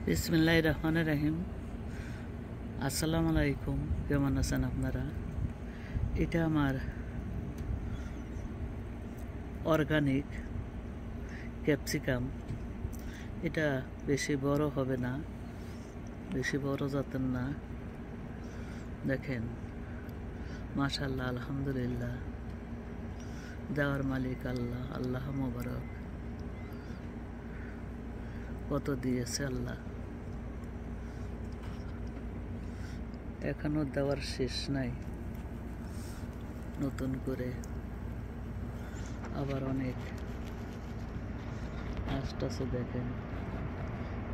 বিসমিল্লাহির রহমানির রহিম। আসসালামু আলাইকুম। কেমন আছেন আপনারা? এটা আমার অর্গানিক ক্যাপসিকাম। এটা বেশি বড় হবে না, বেশি বড় জাতের না। দেখেন, মাশাআল্লাহ, আলহামদুলিল্লাহ। দেওয়ার মালিক আল্লাহ, আল্লাহ মোবারক। কত দিয়েছে আল্লাহ, এখনো দেওয়ার শেষ নাই। নতুন করে আবার অনেক আসতেছে। দেখেন,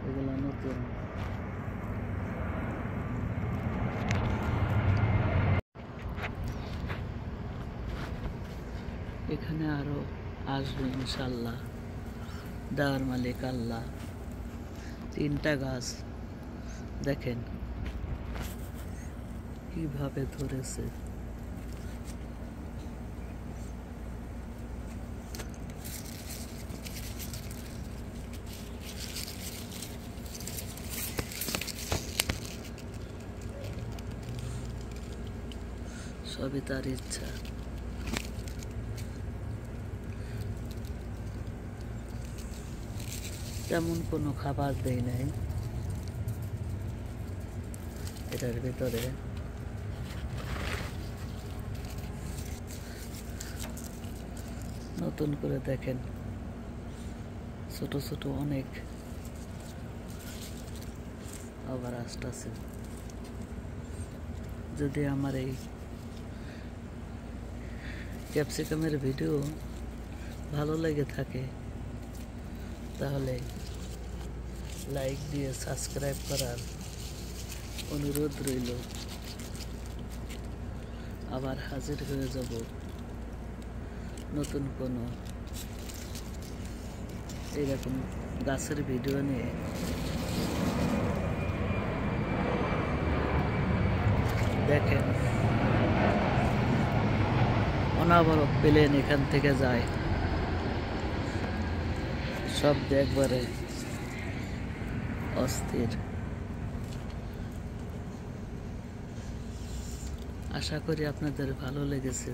এগুলো নতুন। এখানে আরো আসবে ইনশাল্লাহ। দেওয়ার মালিক আল্লাহ। 3টা গাছ দেখেন কিভাবে ধরেছে। সবই তার ইচ্ছা। তেমন কোনো খাবার দেই নাই এটার ভিতরে। নতুন করে দেখেন, ছোট ছোট অনেক আবার আসতেছে। যদি আমার এই ক্যাপসিকামের ভিডিও ভালো লেগে থাকে তাহলে লাইক দিয়ে সাবস্ক্রাইব করার অনুরোধ রইল। আবার হাজির হয়ে যাব নতুন কোনো এরকম গাছের ভিডিও নিয়ে। দেখেন, অনাবরত প্লেন এখান থেকে যায়, সব একবারে অস্থির। আশা করি আপনাদের ভালো লেগেছে।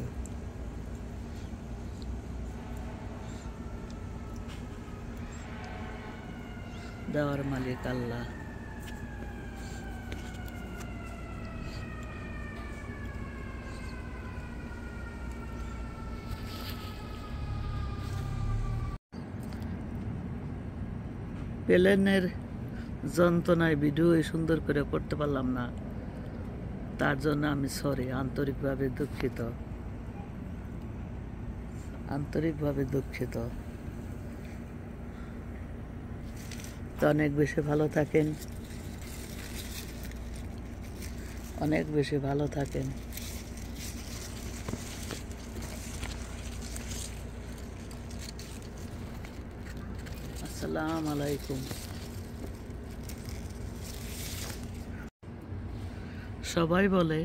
দেওয়ার মালিক আল্লাহ। প্লেনের যন্ত্রণায় ভিডিও সুন্দর করে করতে পারলাম না, তার জন্য আমি সরি, আন্তরিকভাবে দুঃখিত, আন্তরিকভাবে দুঃখিত। তো অনেক বেশি ভালো থাকেন, অনেক বেশি ভালো থাকেন। আসসালামু আলাইকুম। সবাই বলে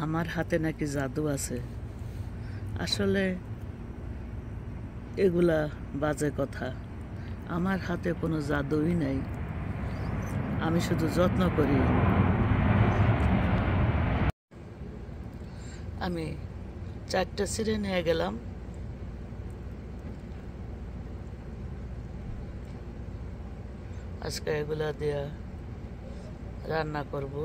আমার হাতে নাকি জাদু আছে। আসলে এগুলা বাজে কথা। আমার হাতে কোনো জাদুই নাই, আমি শুধু যত্ন করি। আমি 4টা ছিঁড়ে নিয়ে গেলাম। আজকে এগুলা দিয়ে রান্না করব।